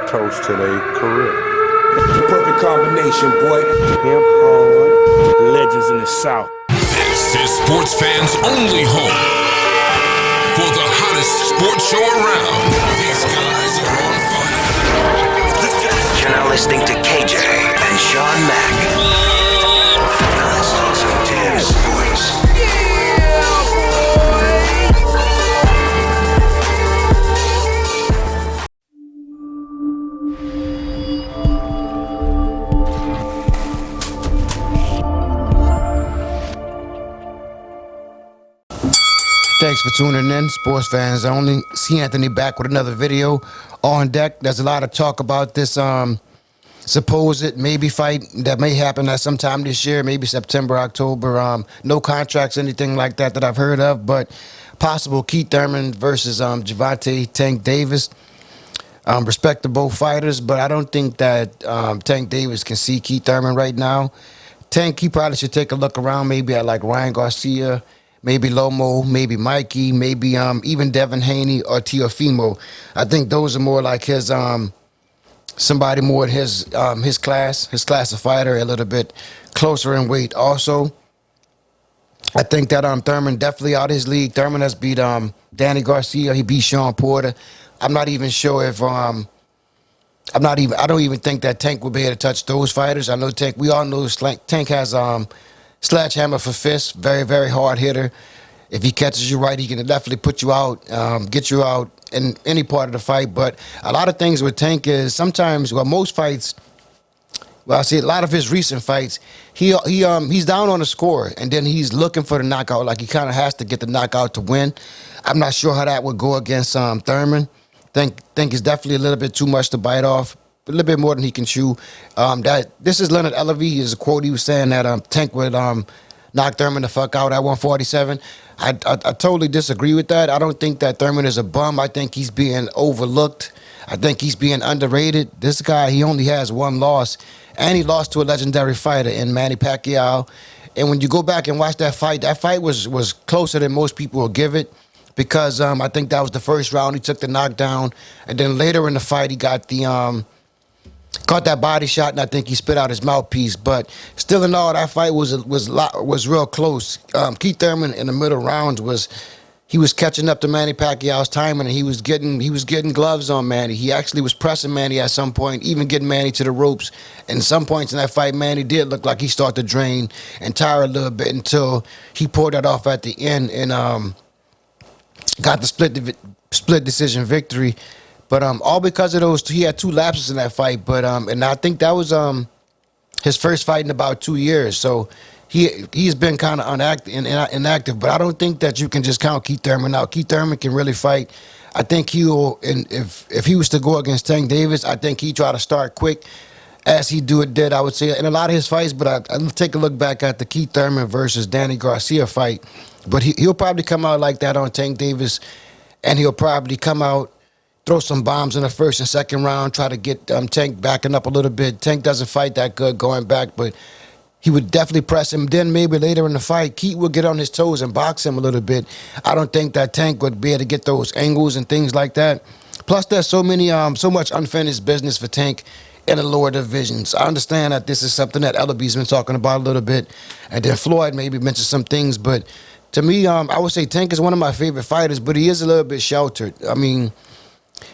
toast to their career. The perfect combination, boy. Him hard, legends in the South. This is sports fans' only home for the hottest sports show around. These guys are on fire. You're now listening to KJ and Sean Mack. Now let's talk some damn sports. Thanks for tuning in, sports fans only. C. Anthony back with another video on deck. There's a lot of talk about this supposed maybe fight that may happen at sometime this year, maybe September, October. No contracts, anything like that I've heard of, but possible Keith Thurman versus Gervonta Tank Davis. Respect to both fighters, but I don't think that Tank Davis can see Keith Thurman right now. Tank, he probably should take a look around, maybe at like Ryan Garcia, maybe Lomo, maybe Mikey, maybe even Devin Haney or Teofimo. I think those are more like his somebody more in his class of fighter, a little bit closer in weight. Also, I think that Thurman definitely out of his league. Thurman has beat Danny Garcia. He beat Sean Porter. I'm not even sure if I don't even think that Tank will be able to touch those fighters. I know Tank. We all know Tank has sledgehammer for fists, very, very hard hitter. If he catches you right, he can definitely put you out, get you out in any part of the fight. But a lot of things with Tank is sometimes, most fights, I see a lot of his recent fights, he's down on the score, and then he's looking for the knockout. Like he kind of has to get the knockout to win. I'm not sure how that would go against Thurman. Think it's definitely a little bit too much to bite off. A little bit more than he can chew. This is Leonard Ellerby. Is a quote he was saying that Tank would knock Thurman the fuck out at 147. I totally disagree with that. I don't think that Thurman is a bum. I think he's being overlooked. I think he's being underrated. This guy, he only has one loss, and he lost to a legendary fighter in Manny Pacquiao. And when you go back and watch that fight was closer than most people will give it. Because I think that was the first round. He took the knockdown, and then later in the fight, he got caught that body shot, and I think he spit out his mouthpiece. But still, in all, that fight was real close. Keith Thurman in the middle rounds was catching up to Manny Pacquiao's timing, and he was getting gloves on Manny. He actually was pressing Manny at some point, even getting Manny to the ropes. And some points in that fight, Manny did look like he started to drain and tire a little bit until he pulled that off at the end and got the split decision victory. But all because of those, he had two lapses in that fight. But and I think that was his first fight in about 2 years. So he's been kind of inactive. But I don't think that you can just count Keith Thurman out. Keith Thurman can really fight. I think he'll, and if he was to go against Tank Davis, I think he'd try to start quick, as he did, I would say, in a lot of his fights. But I'll take a look back at the Keith Thurman versus Danny Garcia fight. But he'll probably come out like that on Tank Davis, and he'll probably come out, throw some bombs in the first and second round, try to get Tank backing up a little bit. Tank doesn't fight that good going back, but he would definitely press him. Then maybe later in the fight, Keith would get on his toes and box him a little bit. I don't think that Tank would be able to get those angles and things like that. Plus, there's so much unfinished business for Tank in the lower divisions. I understand that this is something that Ellerby's been talking about a little bit, and then Floyd maybe mentioned some things, but to me, I would say Tank is one of my favorite fighters, but he is a little bit sheltered. I mean,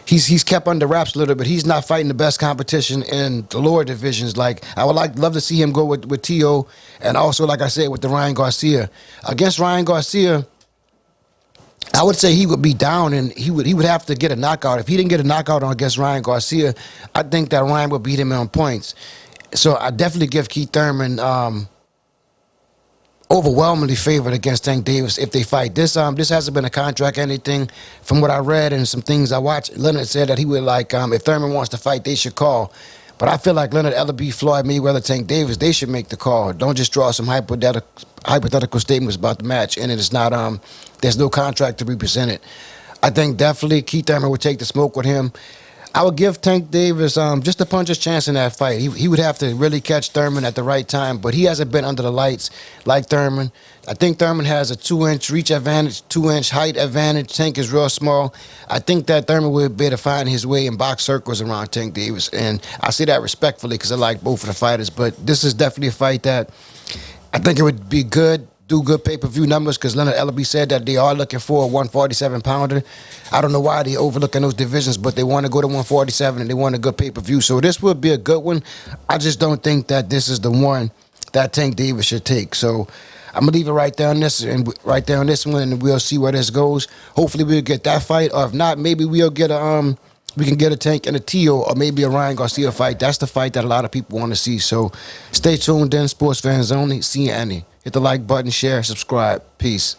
he's kept under wraps a little bit. He's not fighting the best competition in the lower divisions. Like, I would love to see him go with T.O., and also, like I said, with the Ryan Garcia. Against Ryan Garcia, I would say he would be down, and he would have to get a knockout. If he didn't get a knockout against Ryan Garcia, I think that Ryan would beat him on points. So I definitely give Keith Thurman overwhelmingly favored against Tank Davis if they fight. This hasn't been a contract or anything. From what I read and some things I watched, Leonard said that he would if Thurman wants to fight, they should call. But I feel like Leonard Ellerby, Floyd Mayweather, Tank Davis, they should make the call. Don't just draw some hypothetical statements about the match, and it's not there's no contract to be presented. I think definitely Keith Thurman would take the smoke with him. I would give Tank Davis just a puncher's chance in that fight. He would have to really catch Thurman at the right time, but he hasn't been under the lights like Thurman. I think Thurman has a 2-inch reach advantage, 2-inch height advantage. Tank is real small. I think that Thurman would be able to find his way in box circles around Tank Davis, and I say that respectfully because I like both of the fighters, but this is definitely a fight that I think it would be good. Do good pay-per-view numbers because Leonard Ellaby said that they are looking for a 147-pounder. I don't know why they overlooking those divisions, but they want to go to 147 and they want a good pay-per-view. So this would be a good one. I just don't think that this is the one that Tank Davis should take. So I'm gonna leave it right there on this one, and we'll see where this goes. Hopefully we'll get that fight, or if not, maybe we'll get a we can get a Tank and a Tio, or maybe a Ryan Garcia fight. That's the fight that a lot of people want to see. So stay tuned in, sports fans only. See you, Annie. Hit the like button, share, subscribe. Peace.